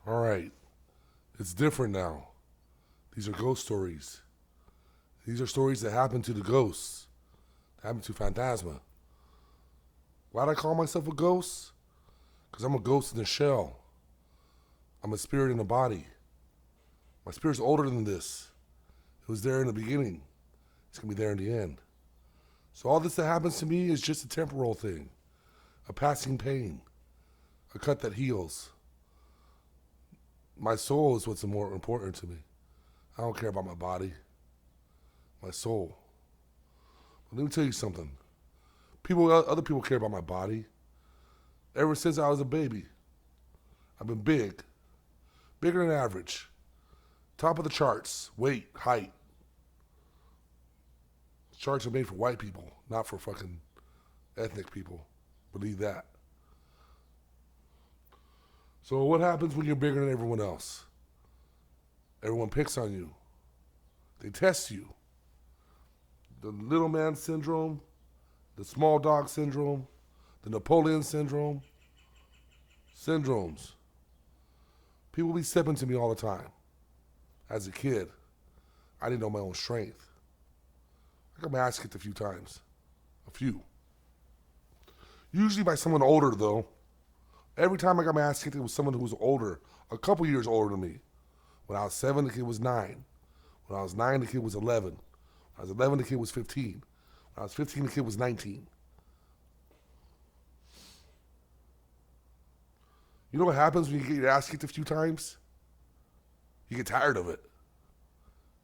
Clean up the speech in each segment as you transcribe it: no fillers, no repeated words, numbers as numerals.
All right, it's different now. These are ghost stories. These are stories that happen to the ghosts, that happen to Phantasma. Why'd I call myself a ghost? Because I'm a ghost in a shell. I'm a spirit in a body. My spirit's older than this. It was there in the beginning. It's going to be there in the end. So all this that happens to me is just a temporal thing, a passing pain, a cut that heals. My soul is what's more important to me. I don't care about my body, my soul. But let me tell you something. Other people care about my body. Ever since I was a baby, I've been big, bigger than average, top of the charts, weight, height. Charts are made for white people, not for fucking ethnic people. Believe that. So what happens when you're bigger than everyone else? Everyone picks on you. They test you. The little man syndrome, the small dog syndrome, the Napoleon syndrome, syndromes. People be stepping to me all the time. As a kid, I didn't know my own strength. I got my ass kicked a few times. A few. Usually by someone older, though. Every time I got my ass kicked, it was someone who was older, a couple years older than me. When I was 7, the kid was 9. When I was 9, the kid was 11. When I was 11, the kid was 15. When I was 15, the kid was 19. You know what happens when you get your ass kicked a few times? You get tired of it.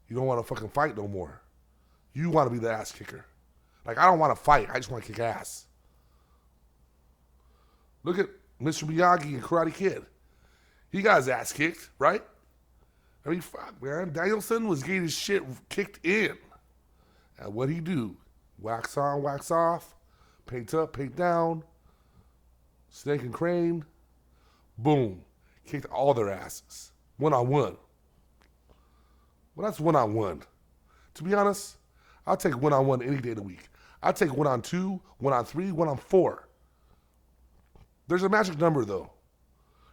You don't want to fucking fight no more. You want to be the ass kicker. Like, I don't want to fight. I just want to kick ass. Look at Mr. Miyagi and Karate Kid. He got his ass kicked, right? I mean, fuck, man. Danielson was getting his shit kicked in. And what'd he do? Wax on, wax off. Paint up, paint down. Snake and Crane. Boom. Kicked all their asses. One-on-one. Well, that's one-on-one. To be honest, I'll take one-on-one any day of the week. I'll take one-on-2, one-on-3, one-on-4. There's a magic number, though.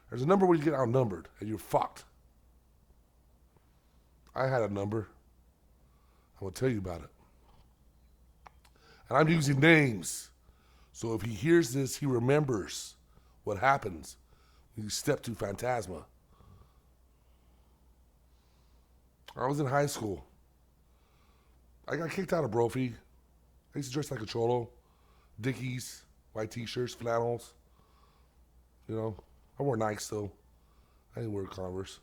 There's a number where you get outnumbered and you're fucked. I had a number. I will tell you about it. And I'm using names. So if he hears this, he remembers what happens when you step to Phantasma. I was in high school. I got kicked out of Brophy. I used to dress like a cholo. Dickies, white t-shirts, flannels. You know, I wore Nikes though. I didn't wear Converse.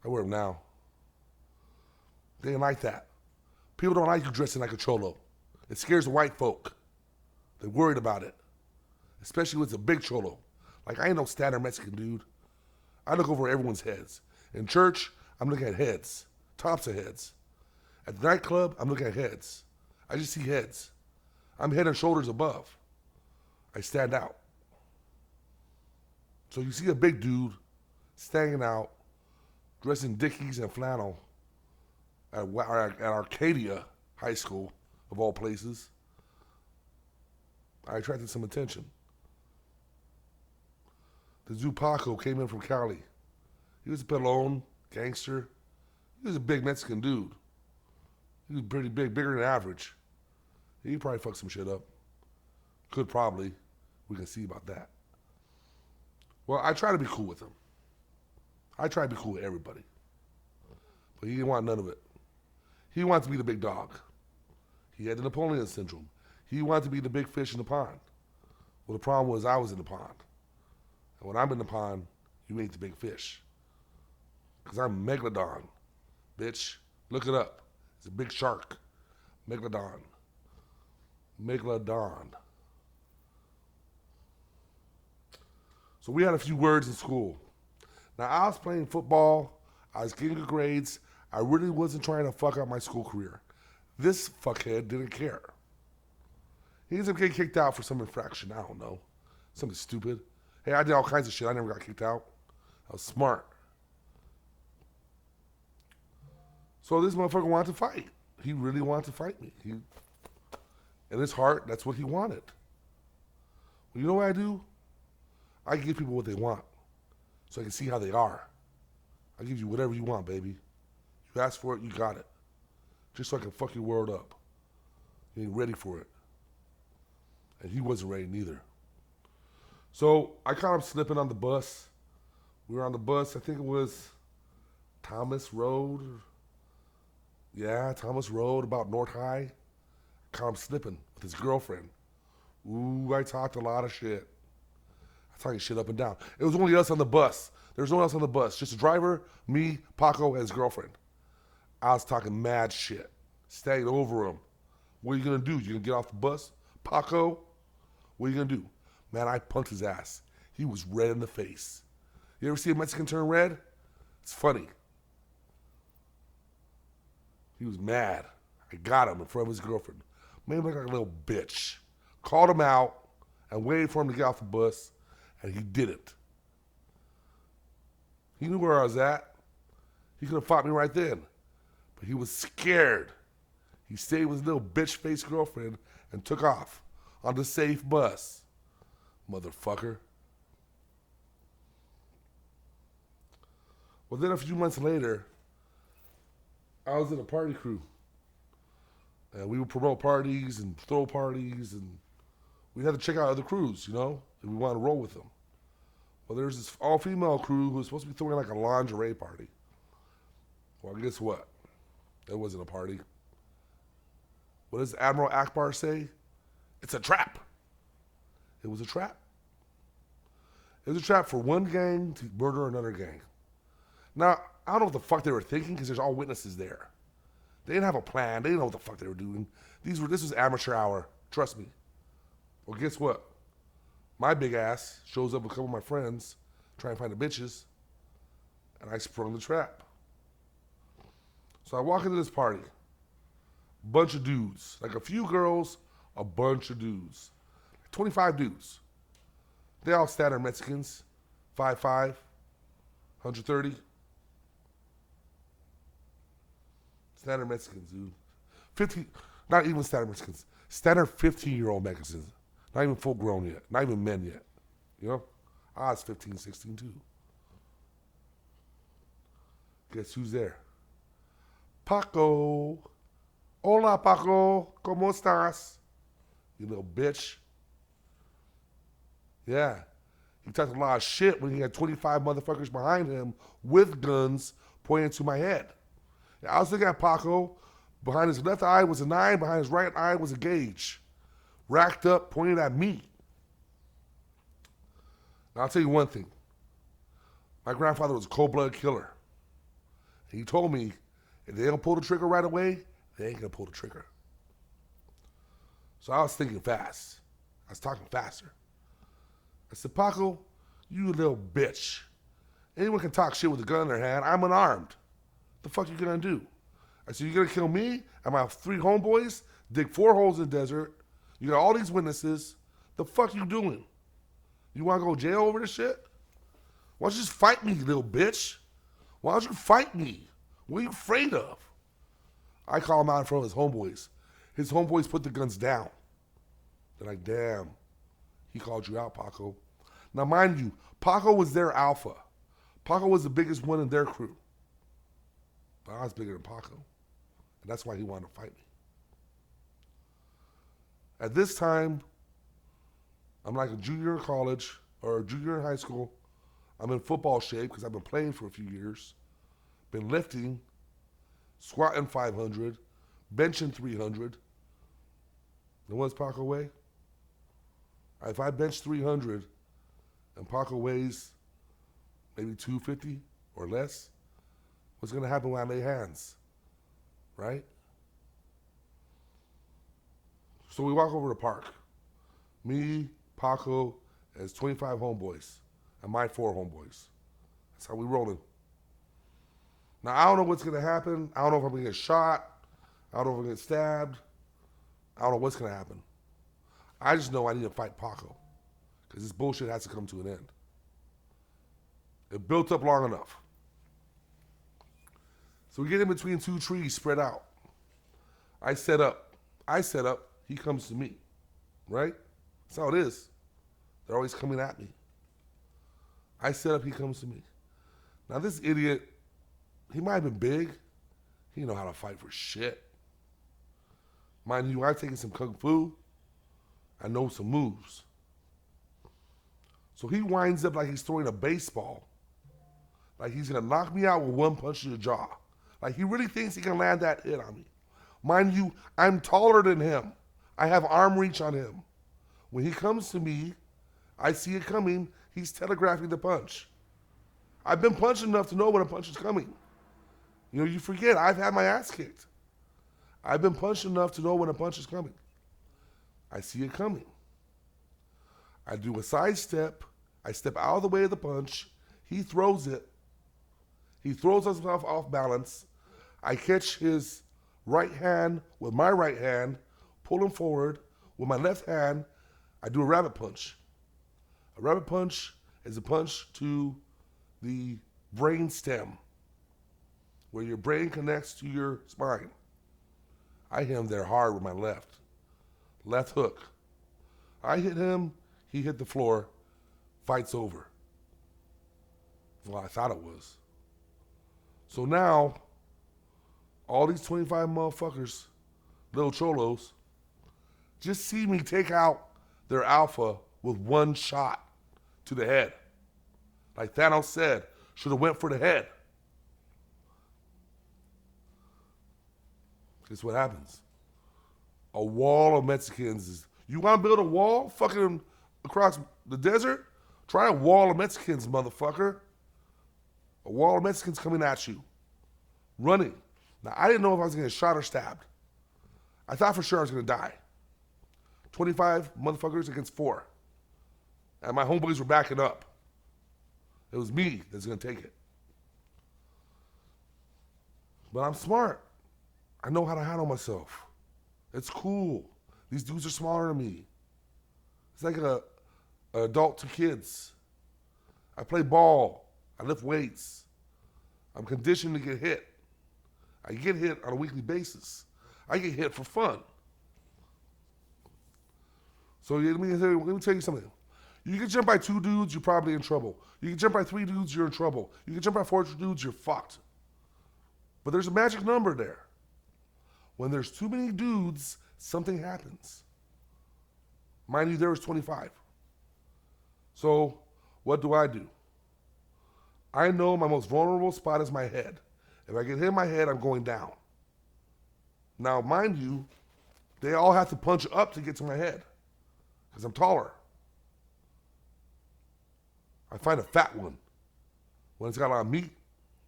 I wear them now. They didn't like that. People don't like you dressing like a cholo. It scares the white folk. They're worried about it. Especially when it's a big cholo. Like, I ain't no standard Mexican dude. I look over everyone's heads. In church, I'm looking at heads. Tops of heads. At the nightclub, I'm looking at heads. I just see heads. I'm head and shoulders above. I stand out. So you see a big dude standing out, dressed in Dickies and flannel at Arcadia High School, of all places. I attracted some attention. The Zupaco came in from Cali. He was a pelon, gangster. He was a big Mexican dude. He was pretty big, bigger than average. He probably fucked some shit up. Could probably. We can see about that. Well, I try to be cool with him. I try to be cool with everybody. But he didn't want none of it. He wanted to be the big dog. He had the Napoleon syndrome. He wanted to be the big fish in the pond. Well, the problem was I was in the pond. And when I'm in the pond, you ain't the big fish. Because I'm Megalodon, bitch. Look it up. It's a big shark. Megalodon. Megalodon. So we had a few words in school. Now, I was playing football. I was getting good grades. I really wasn't trying to fuck up my school career. This fuckhead didn't care. He ends up getting kicked out for some infraction. I don't know. Something stupid. Hey, I did all kinds of shit. I never got kicked out. I was smart. So this motherfucker wanted to fight. He really wanted to fight me. In his heart, that's what he wanted. Well, you know what I do? I give people what they want. so I can see how they are. I'll give you whatever you want, baby. You asked for it, you got it. Just so I can fuck your world up. You ain't ready for it. And he wasn't ready neither. So I caught him slipping on the bus. We were on the bus, I think it was Thomas Road. Yeah, Thomas Road, about North High. Caught him slipping with his girlfriend. Ooh, I talked a lot of shit. I talked shit up and down. It was only us on the bus. There was no one else on the bus. Just the driver, me, Paco, and his girlfriend. I was talking mad shit. Stayed over him. What are you gonna do? You gonna get off the bus? Paco, what are you gonna do? Man, I punked his ass. He was red in the face. You ever see a Mexican turn red? It's funny. He was mad. I got him in front of his girlfriend. Made him look like a little bitch. Called him out and waited for him to get off the bus, and he didn't. He knew where I was at. He could have fought me right then. But he was scared. He stayed with his little bitch-faced girlfriend and took off on the safe bus. Motherfucker. Well, then a few months later, I was in a party crew. And we would promote parties and throw parties, and we had to check out other crews, you know, if we wanted to roll with them. Well, there's this all-female crew who was supposed to be throwing like a lingerie party. Well, guess what? It wasn't a party. What does Admiral Akbar say? It's a trap. It was a trap. It was a trap for one gang to murder another gang. Now, I don't know what the fuck they were thinking because there's all witnesses there. They didn't have a plan. They didn't know what the fuck they were doing. This was amateur hour. Trust me. Well, guess what? My big ass shows up with a couple of my friends trying to find the bitches, and I sprung the trap. So I walk into this party. Bunch of dudes. Like a few girls, a bunch of dudes. 25 dudes. They all standard Mexicans. 5'5", 130. Standard Mexicans, dude. 50, not even standard Mexicans. Standard 15-year-old Mexicans. Not even full grown yet. Not even men yet. You know? I was 15, 16 too. Guess who's there? Paco. Hola, Paco. ¿Cómo estás? You little bitch. Yeah. He talked a lot of shit when he had 25 motherfuckers behind him with guns pointing to my head. I was looking at Paco. Behind his left eye was a 9. Behind his right eye was a gauge. Racked up, pointed at me. Now, I'll tell you one thing. My grandfather was a cold-blooded killer. And he told me, if they don't pull the trigger right away, they ain't going to pull the trigger. So I was thinking fast. I was talking faster. I said, Paco, you little bitch. Anyone can talk shit with a gun in their hand. I'm unarmed. The fuck you gonna do? I said, you gonna kill me and my 3 homeboys, dig 4 holes in the desert, you got all these witnesses, the fuck you doing? You wanna go to jail over this shit? Why don't you just fight me, you little bitch? Why don't you fight me? What are you afraid of? I call him out in front of his homeboys. His homeboys put the guns down. They're like, damn, he called you out, Paco. Now mind you, Paco was their alpha. Paco was the biggest one in their crew. But I was bigger than Paco. And that's why he wanted to fight me. At this time, I'm like a junior in college or a junior in high school. I'm in football shape because I've been playing for a few years. Been lifting, squatting 500, benching 300. And what's Paco weigh? If I bench 300 and Paco weighs maybe 250 or less, what's going to happen when I lay hands, right? So we walk over to the park. Me, Paco, and his 25 homeboys, and my 4 homeboys. That's how we rolling. Now, I don't know what's going to happen. I don't know if I'm going to get shot. I don't know if I'm going to get stabbed. I don't know what's going to happen. I just know I need to fight Paco because this bullshit has to come to an end. It built up long enough. So we get in between 2 trees spread out. I set up, he comes to me, right? That's how it is. They're always coming at me. I set up, he comes to me. Now this idiot, he might have been big. He didn't know how to fight for shit. Mind you, I've taken some kung fu. I know some moves. So he winds up like he's throwing a baseball. Like he's gonna knock me out with one punch to the jaw. Like he really thinks he can land that hit on me. Mind you, I'm taller than him. I have arm reach on him. When he comes to me, I see it coming. He's telegraphing the punch. I've been punched enough to know when a punch is coming. You know, you forget, I've had my ass kicked. I've been punched enough to know when a punch is coming. I see it coming. I do a side step. I step out of the way of the punch. He throws it. He throws himself off balance. I catch his right hand with my right hand, pull him forward. With my left hand, I do a rabbit punch. A rabbit punch is a punch to the brain stem, where your brain connects to your spine. I hit him there hard with my left hook. I hit him, he hit the floor, fight's over. Well, I thought it was. So now, all these 25 motherfuckers, little cholos, just see me take out their alpha with one shot to the head. Like Thanos said, should have went for the head. Guess what happens? A wall of Mexicans is, you want to build a wall fucking across the desert? Try a wall of Mexicans, motherfucker. A wall of Mexicans coming at you, running. Now, I didn't know if I was going to get shot or stabbed. I thought for sure I was going to die. 25 motherfuckers against 4. And my homeboys were backing up. It was me that's going to take it. But I'm smart. I know how to handle myself. It's cool. These dudes are smaller than me. It's like an adult to kids. I play ball. I lift weights. I'm conditioned to get hit. I get hit on a weekly basis. I get hit for fun. So let me tell you something. You can jump by 2 dudes, you're probably in trouble. You can jump by 3 dudes, you're in trouble. You can jump by 4 dudes, you're fucked. But there's a magic number there. When there's too many dudes, something happens. Mind you, there was 25. So what do? I know my most vulnerable spot is my head. If I get hit in my head, I'm going down. Now, mind you, they all have to punch up to get to my head because I'm taller. I find a fat one when it's got a lot of meat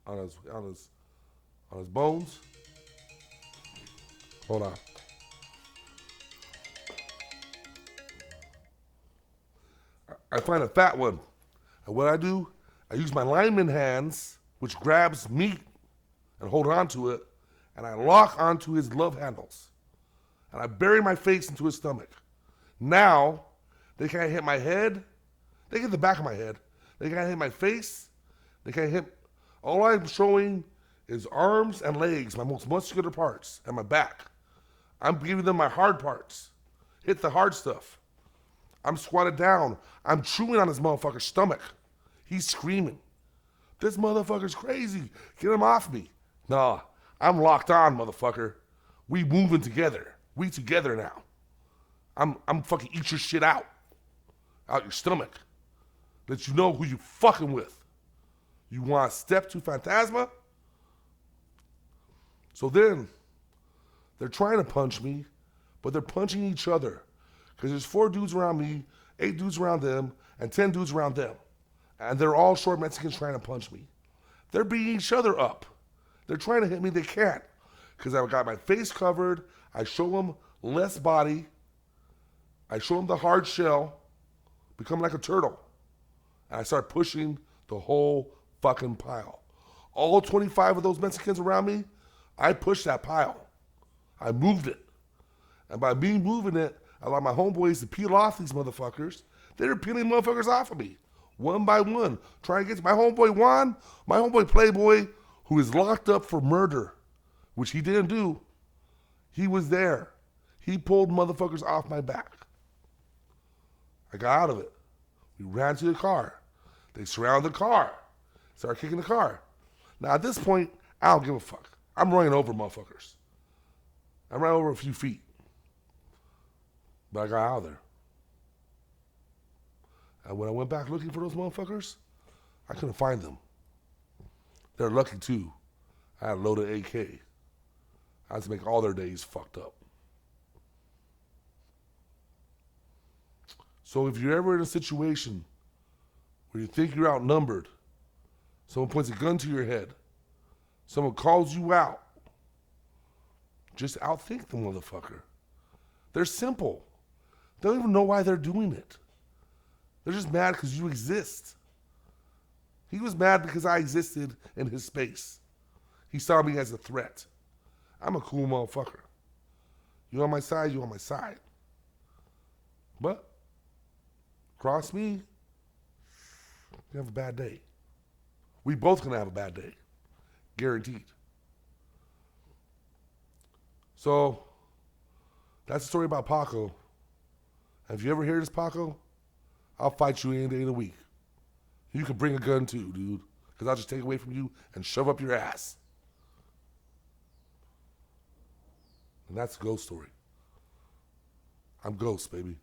on his bones. Hold on. I find a fat one. And what I do, I use my lineman hands, which grabs meat and hold on to it, and I lock onto his glove handles. And I bury my face into his stomach. Now, they can't hit my head. They hit the back of my head. They can't hit my face. They can't hit. All I'm showing is arms and legs, my most muscular parts, and my back. I'm giving them my hard parts. Hit the hard stuff. I'm squatted down. I'm chewing on this motherfucker's stomach. He's screaming. This motherfucker's crazy. Get him off me. Nah, I'm locked on, motherfucker. We moving together. We together now. I'm fucking eat your shit out your stomach. Let you know who you fucking with. You want to step to Phantasma? So then, they're trying to punch me, but they're punching each other. Because there's 4 dudes around me, 8 dudes around them, and 10 dudes around them. And they're all short Mexicans trying to punch me. They're beating each other up. They're trying to hit me, they can't. Because I've got my face covered, I show them less body, I show them the hard shell, become like a turtle. And I start pushing the whole fucking pile. All 25 of those Mexicans around me, I pushed that pile. I moved it. And by me moving it, I allowed my homeboys to peel off these motherfuckers. They were peeling motherfuckers off of me, one by one, trying to get to my homeboy Juan, my homeboy Playboy, who is locked up for murder, which he didn't do. He was there. He pulled motherfuckers off my back. I got out of it. We ran to the car. They surround the car. Start kicking the car. Now at this point, I don't give a fuck. I'm running over motherfuckers. I ran over a few feet. But I got out of there. And when I went back looking for those motherfuckers, I couldn't find them. They're lucky too. I had a loaded AK. I had to make all their days fucked up. So if you're ever in a situation where you think you're outnumbered, someone points a gun to your head, someone calls you out, just outthink the motherfucker. They're simple. They don't even know why they're doing it. They're just mad because you exist. He was mad because I existed in his space. He saw me as a threat. I'm a cool motherfucker. You on my side, you on my side. But cross me, you have a bad day. We both gonna have a bad day. Guaranteed. So, that's the story about Paco. And if you ever hear this, Paco, I'll fight you any day of the week. You can bring a gun too, dude. Because I'll just take it away from you and shove up your ass. And that's a ghost story. I'm Ghost, baby.